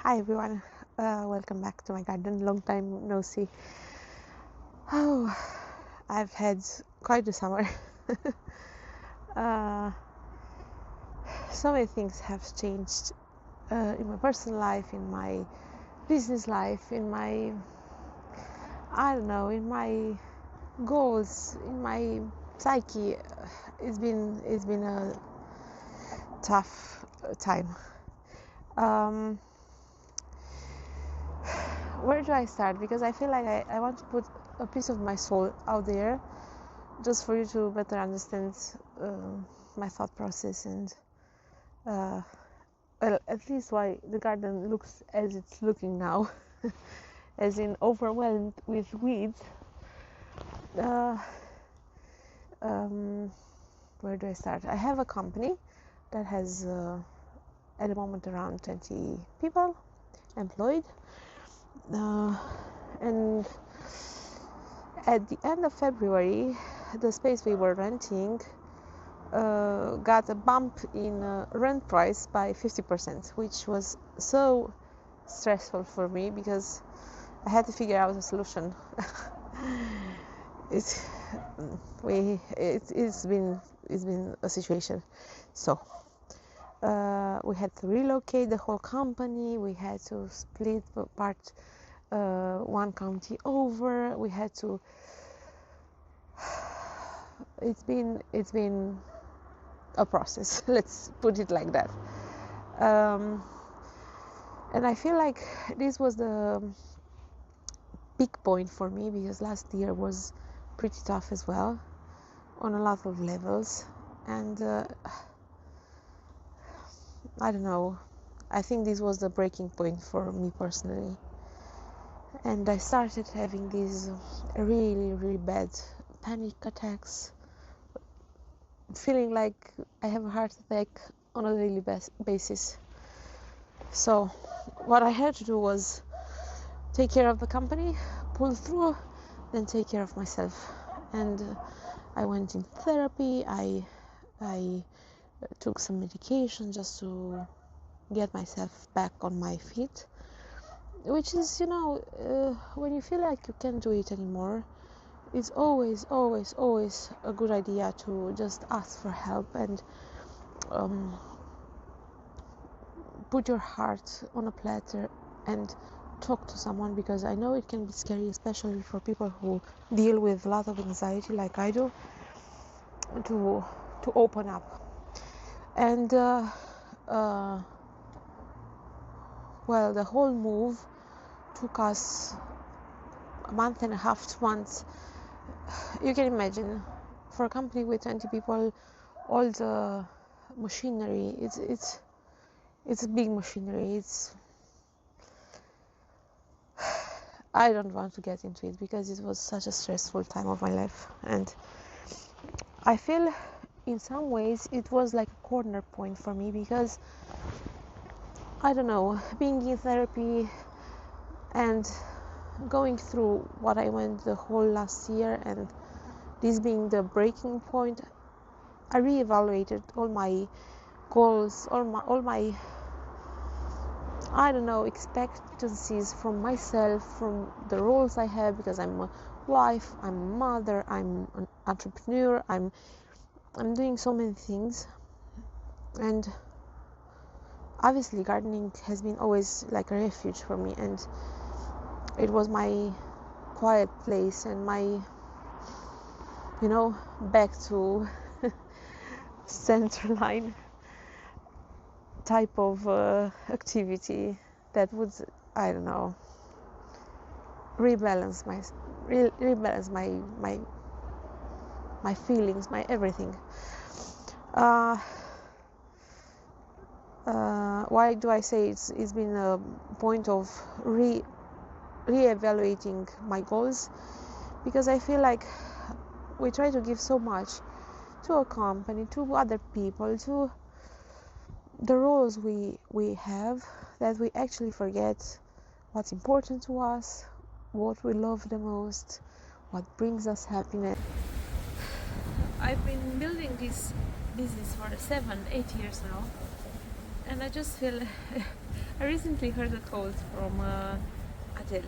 Hi everyone, welcome back to my garden. Long time no see. Oh, I've had quite a summer. uh, so many things have changed in my personal life, in my business life, in my, I don't know, in my goals, in my psyche. It's been a tough time. Um, where do I start? Because I feel like I want to put a piece of my soul out there just for you to better understand my thought process and well, at least why the garden looks as it's looking now, as in overwhelmed with weeds. Uh, um, where do I start? I have a company that has at the moment around 20 people employed, and at the end of February, the space we were renting got a bump in rent price by 50%, which was so stressful for me because I had to figure out a solution. it's been a situation. So we had to relocate the whole company. We had to split apart one county over. We had to. It's been a process. Let's put it like that. And I feel like this was the big point for me because last year was pretty tough as well on a lot of levels, and I don't know, I think this was the breaking point for me personally, and I started having these really bad panic attacks, feeling like I have a heart attack on a daily basis. So what I had to do was take care of the company, pull through, then take care of myself. And I went in therapy. I took some medication just to get myself back on my feet, which is, when you feel like you can't do it anymore, it's always a good idea to just ask for help and put your heart on a platter and talk to someone, because I know it can be scary, especially for people who deal with a lot of anxiety like I do, to open up. And well, the whole move took us a month and a half, 2 months. You can imagine, for a company with 20 people, all the machinery, it's a big machinery. I don't want to get into it because it was such a stressful time of my life, and I feel in some ways it was like a corner point for me, because I don't know, being in therapy and going through what I went the whole last year, and this being the breaking point, I reevaluated all my goals, all my I don't know, expectancies from myself, from the roles I have, because I'm a wife, I'm a mother, I'm an entrepreneur, I'm doing so many things. And obviously gardening has been always like a refuge for me, and it was my quiet place and my, back to center line type of activity that would, I don't know, rebalance my feelings, my everything. Why do I say it's been a point of re-evaluating my goals? Because I feel like we try to give so much to a company, to other people, to the roles we have, that we actually forget what's important to us, what we love the most, what brings us happiness. I've been building this business for 7-8 years now, and I just feel I recently heard a quote from Adele.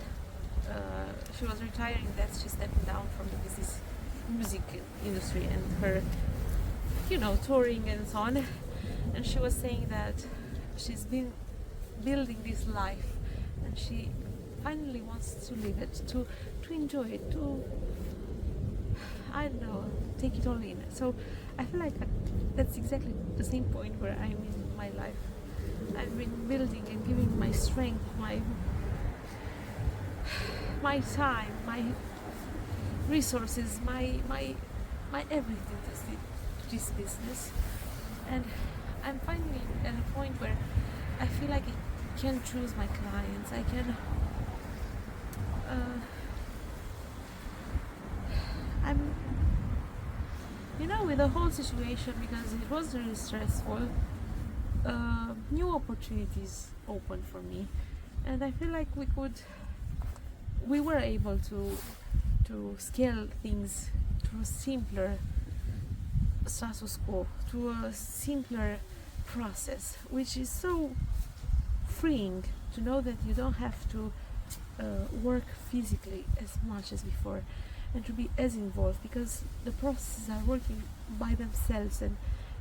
She was retiring, that she's stepping down from the music industry and her, touring and so on. And she was saying that she's been building this life and she finally wants to live it, to enjoy it, to, I don't know, take it all in. So I feel like that's exactly the same point where I'm in my life. I've been building and giving my strength, my time, my resources, my everything to this business, and I'm finally at a point where I feel like I can choose my clients. I can. I'm, with the whole situation, because it was really stressful. New opportunities opened for me, and I feel like we were able to scale things to a simpler status quo, to a simpler process, which is so freeing to know that you don't have to work physically as much as before and to be as involved, because the processes are working by themselves and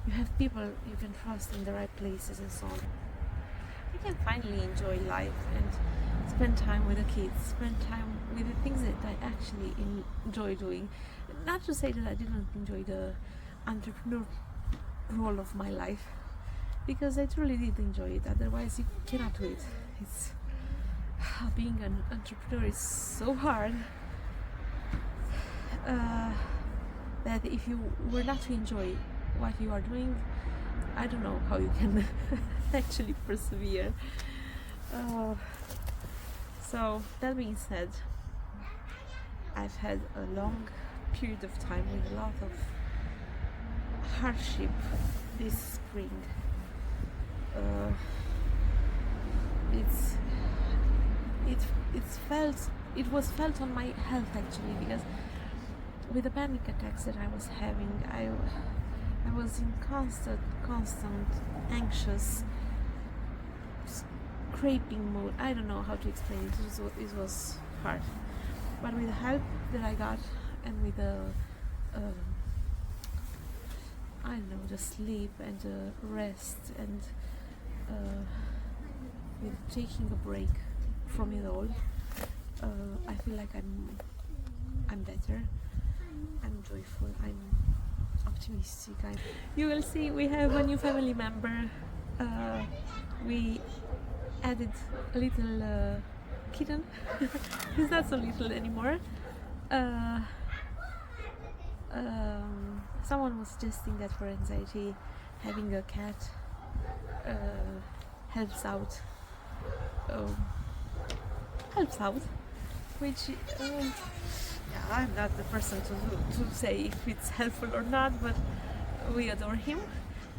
you have people you can trust in the right places and so on. I can finally enjoy life and spend time with the kids, spend time with the things that I actually enjoy doing. Not to say that I didn't enjoy the entrepreneur role of my life, because I truly did enjoy it, otherwise you cannot do it. It's being an entrepreneur is so hard that if you were not to enjoy what you are doing, I don't know how you can actually persevere. So that being said, I've had a long period of time with a lot of hardship this spring. It was felt on my health actually, because with the panic attacks that I was having, I was in constant anxious scraping mode. I don't know how to explain it. It was hard, but with the help that I got and with the I don't know, the sleep and the rest and with taking a break from it all, I feel like I'm better, I'm joyful, I'm optimistic. You will see we have a new family member. We added a little kitten. He's not so little anymore. Someone was suggesting that for anxiety, having a cat helps out. Which I'm not the person to say if it's helpful or not, but we adore him.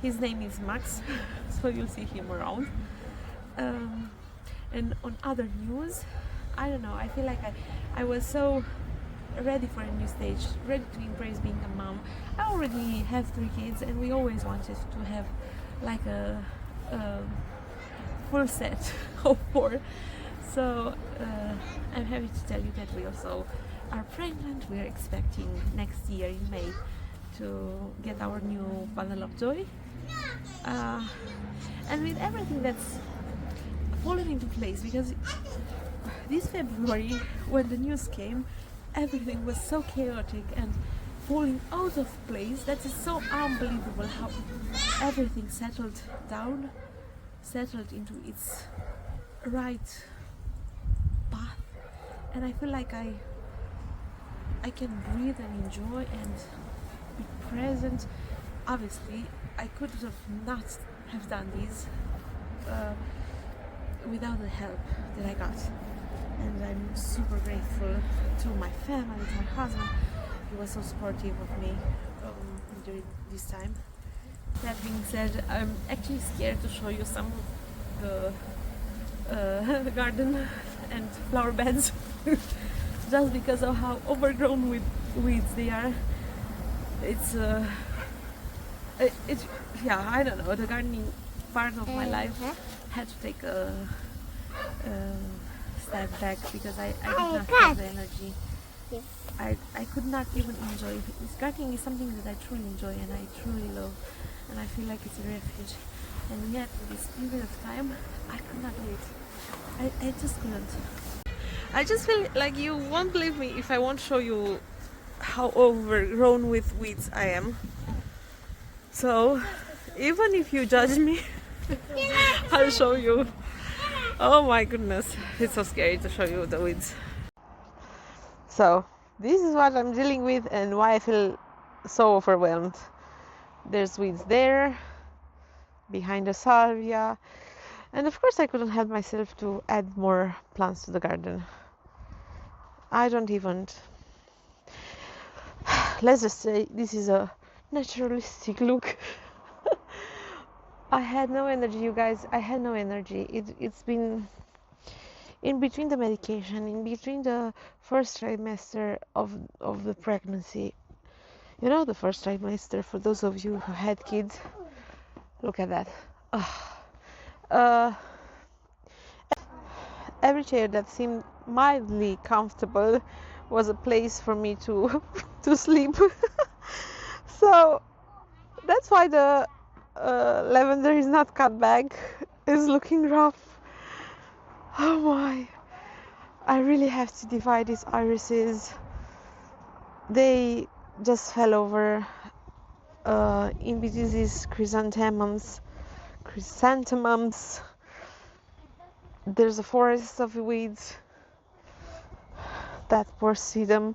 His name is Max, so you'll see him around. And on other news, I don't know, I feel like I was so ready for a new stage, ready to embrace being a mom. I already have 3 kids and we always wanted to have like a full set of 4. So I'm happy to tell you that we also are pregnant. We are expecting next year in May to get our new bundle of joy. And with everything that's fallen into place, because this February when the news came, everything was so chaotic and falling out of place. That is so unbelievable how everything settled down, settled into its right path, and I feel like I can breathe and enjoy and be present. Obviously I could have not have done this without the help that I got, and I'm super grateful to my family, to my husband. He was so supportive of me during this time. That being said, I'm actually scared to show you some of the garden and flower beds just because of how overgrown with weeds they are. It's yeah, I don't know, the gardening part of my life had to take a step back because I did not have the energy. I could not even enjoy. Gardening is something that I truly enjoy and I truly love, and I feel like it's a refuge. And yet, this period of time, I could not do it. I just couldn't. I just feel like you won't believe me if I won't show you how overgrown with weeds I am. So, even if you judge me, I'll show you. Oh my goodness, it's so scary to show you the weeds. So, this is what I'm dealing with and why I feel so overwhelmed. There's weeds there, behind the salvia, and of course I couldn't help myself to add more plants to the garden. I don't even... Let's just say this is a naturalistic look. I had no energy, you guys. I had no energy. It's been in between the medication, in between the first trimester of the pregnancy. You know, the first trimester, for those of you who had kids, look at that. Every chair that seemed mildly comfortable was a place for me to to sleep. So that's why the lavender is not cut back. It's looking rough. Oh my! I really have to divide these irises. They just fell over in between these chrysanthemums. There's a forest of weeds. That poor sedum.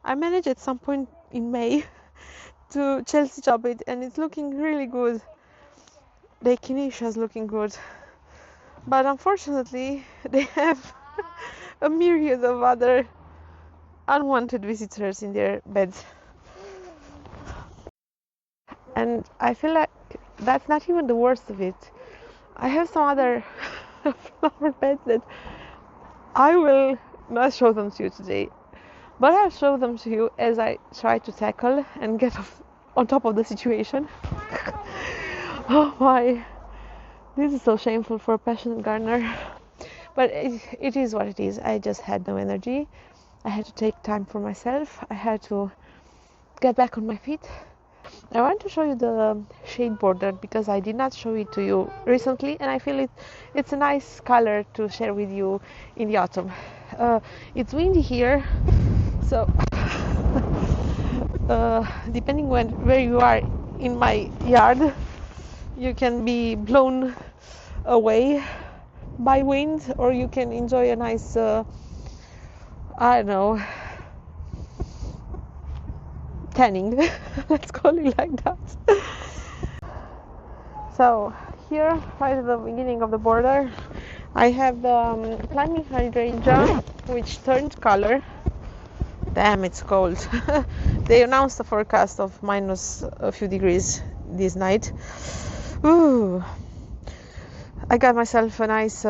I managed at some point in May to Chelsea chop it, and it's looking really good. The echinacea is looking good, but unfortunately they have a myriad of other unwanted visitors in their beds, and I feel like that's not even the worst of it. I have some other flower beds that I will not show them to you today, but I'll show them to you as I try to tackle and get on top of the situation. Oh my, this is so shameful for a passionate gardener, but it is what it is. I just had no energy. I had to take time for myself. I had to get back on my feet. I want to show you the shade border because I did not show it to you recently, and I feel it's a nice color to share with you in the autumn. It's windy here, so depending where you are in my yard, you can be blown away by wind, or you can enjoy a nice I don't know, tanning. Let's call it like that. So here, right at the beginning of the border, I have the climbing hydrangea, which turned color. Damn, it's cold. They announced a forecast of minus a few degrees this night. Ooh. I got myself a nice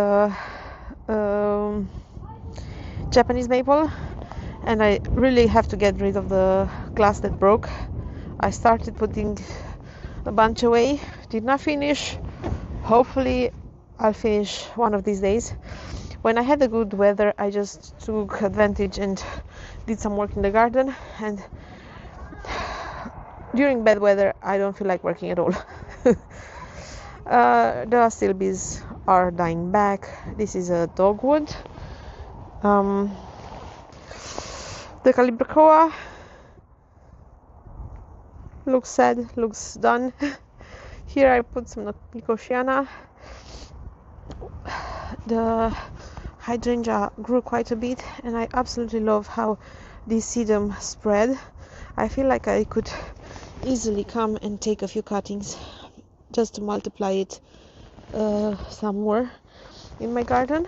Japanese maple, and I really have to get rid of the glass that broke. I started putting a bunch away, did not finish. Hopefully I'll finish one of these days. When I had the good weather, I just took advantage and did some work in the garden, and during bad weather I don't feel like working at all. The astilbes are dying back. This is a dogwood. The Calibrachoa looks sad, looks done. Here I put some Nicotiana. The hydrangea grew quite a bit, and I absolutely love how this sedum spread. I feel like I could easily come and take a few cuttings just to multiply it some more in my garden.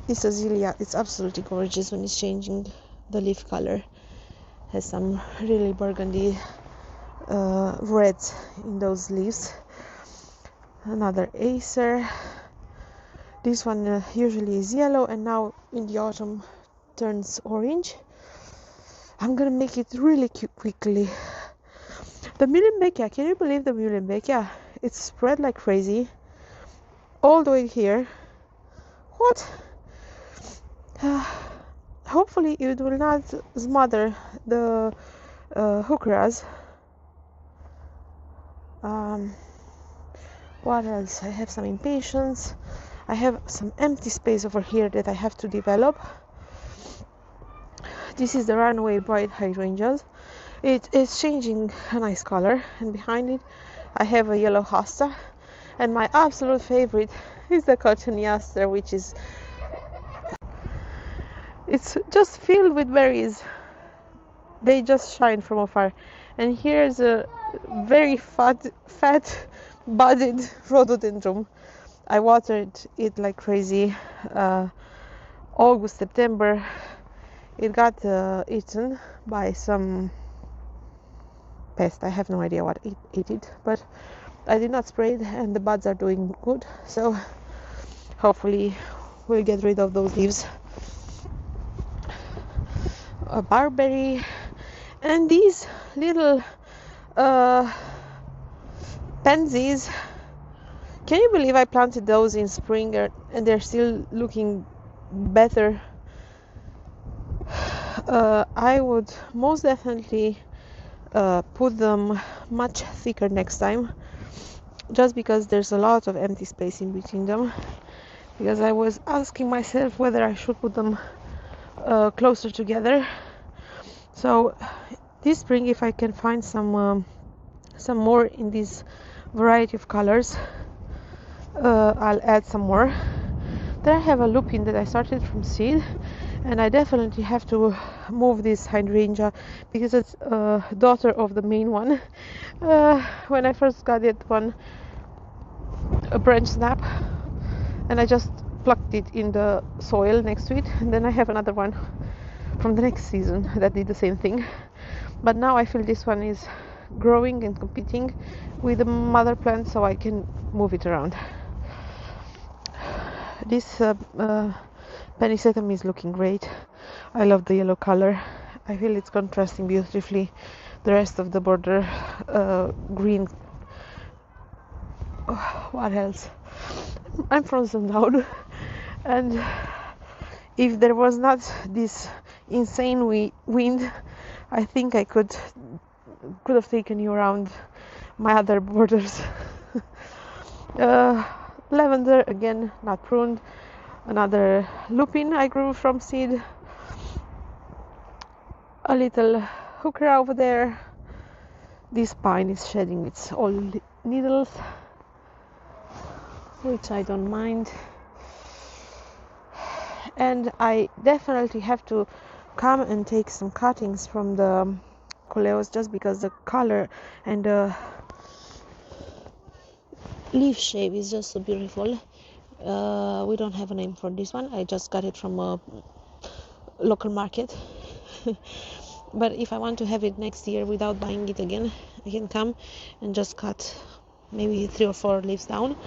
This azalea, it's absolutely gorgeous when it's changing the leaf color. Has some really burgundy reds in those leaves. Another acer. This one usually is yellow, and now in the autumn turns orange. I'm gonna make it really cute quickly. The Muehlenbeckia, can you believe the Muehlenbeckia? It's spread like crazy. all the way here. What? Hopefully it will not smother the heucheras. What else? I have some impatiens. I have some empty space over here that I have to develop. This is the Runaway Bright hydrangeas. It is changing a nice color, and behind it I have a yellow hosta, and my absolute favorite is the cotoneaster, which is, it's just filled with berries. They just shine from afar. And here's a very fat budded rhododendron. I watered it like crazy. August, September, it got eaten by some pest. I have no idea what ate it, but I did not spray it, and the buds are doing good, so hopefully we'll get rid of those leaves. A barberry, and these little pansies. Can you believe I planted those in spring and they're still looking better? I would most definitely put them much thicker next time, just because there's a lot of empty space in between them, because I was asking myself whether I should put them closer together. So this spring, if I can find some more in this variety of colors, I'll add some more. Then I have a lupin that I started from seed, and I definitely have to move this hydrangea because it's a daughter of the main one. When I first got it, a branch snap, and I just plucked it in the soil next to it, and then I have another one from the next season that did the same thing. But now I feel this one is growing and competing with the mother plant, so I can move it around. This Penicetum is looking great. I love the yellow color. I feel it's contrasting beautifully the rest of the border green. Oh, what else? I'm frozen down, and if there was not this insane wind, I think I could have taken you around my other borders. Lavender, again, not pruned. Another lupin I grew from seed. A little heuchera over there. This pine is shedding its old needles, which I don't mind. And I definitely have to come and take some cuttings from the coleus, just because the color and the leaf shape is just so beautiful. We don't have a name for this one. I just got it from a local market. But if I want to have it next year without buying it again, I can come and just cut maybe 3 or 4 leaves down.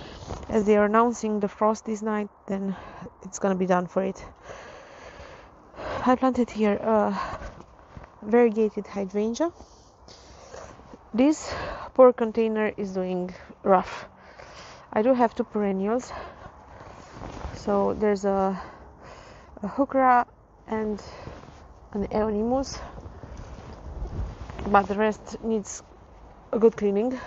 As they are announcing the frost this night, then it's gonna be done for it. I planted here a variegated hydrangea. This poor container is doing rough. I do have 2 perennials, so there's a heuchera and an euonymus, but the rest needs a good cleaning.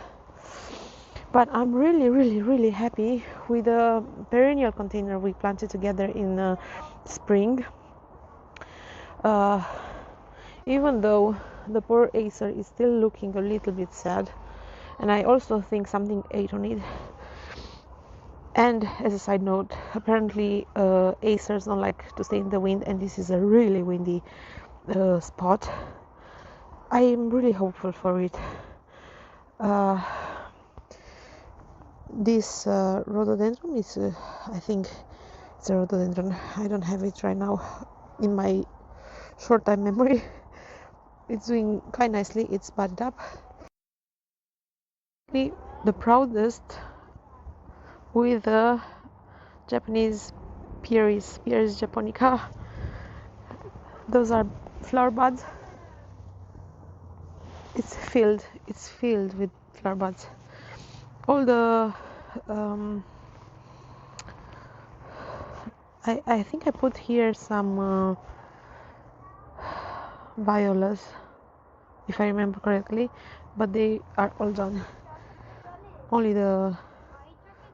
But I'm really happy with the perennial container we planted together in spring. Even though the poor Acer is still looking a little bit sad, and I also think something ate on it. And as a side note, apparently Acers don't like to stay in the wind, and this is a really windy spot. I am really hopeful for it. This rhododendron is, I think it's a rhododendron. I don't have it right now in my short time memory. It's doing quite nicely. It's budded up. The proudest with the Japanese Pieris japonica. Those are flower buds. It's filled with flower buds. All the I think I put here some violas, if I remember correctly, but they are all done. Only the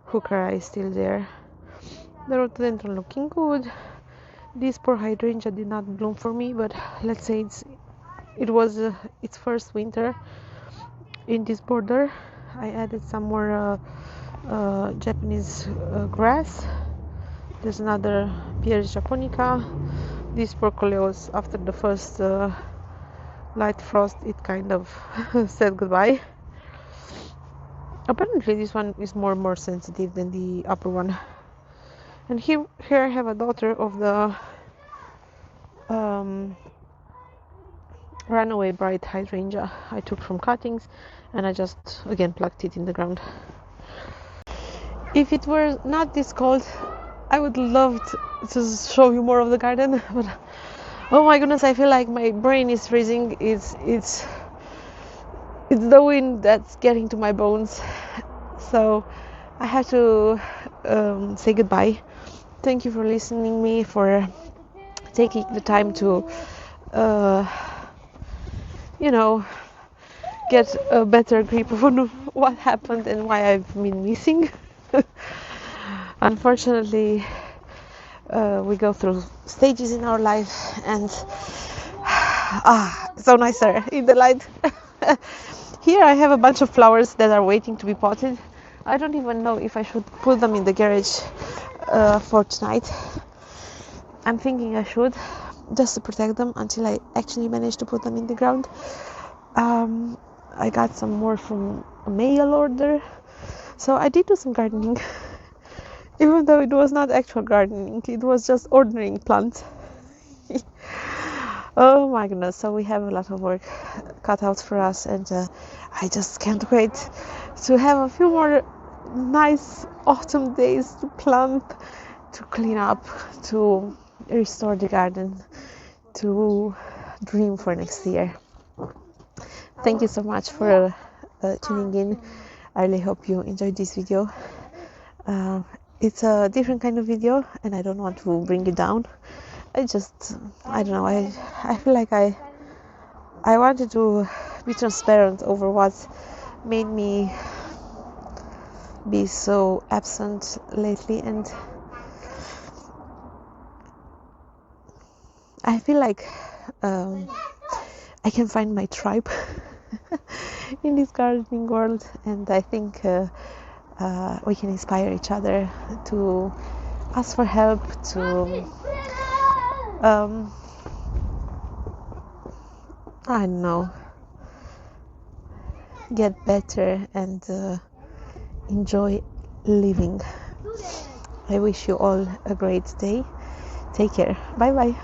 heuchera is still there. The rhododendron looking good. This poor hydrangea did not bloom for me, but let's say it was its first winter in this border. I added some more Japanese grass. There's another Pieris japonica. These porcoleos, after the first light frost, it kind of said goodbye. Apparently this one is more sensitive than the upper one. And here I have a daughter of the runaway bright hydrangea I took from cuttings, and I just again plucked it in the ground. If it were not this cold, I would love to show you more of the garden, but oh my goodness, I feel like my brain is freezing. It's the wind that's getting to my bones, so I have to say goodbye. Thank you for listening me, for taking the time to get a better grip on what happened and why I've been missing. Unfortunately, we go through stages in our life, and so nicer in the light. Here I have a bunch of flowers that are waiting to be potted. I don't even know if I should put them in the garage for tonight. I'm thinking I should, just to protect them until I actually manage to put them in the ground. I got some more from a mail order, so I did do some gardening. Even though it was not actual gardening, it was just ordering plants. Oh my goodness, so we have a lot of work cut out for us, and I just can't wait to have a few more nice autumn days to plant, to clean up, to restore the garden, to dream for next year. Thank you so much for tuning in. I really hope you enjoyed this video. It's a different kind of video, and I don't want to bring it down. I don't know, I feel like I wanted to be transparent over what made me be so absent lately, and I feel like I can find my tribe in this gardening world, and I think we can inspire each other to ask for help, to I don't know, get better and enjoy living. I wish you all a great day. Take care. Bye bye.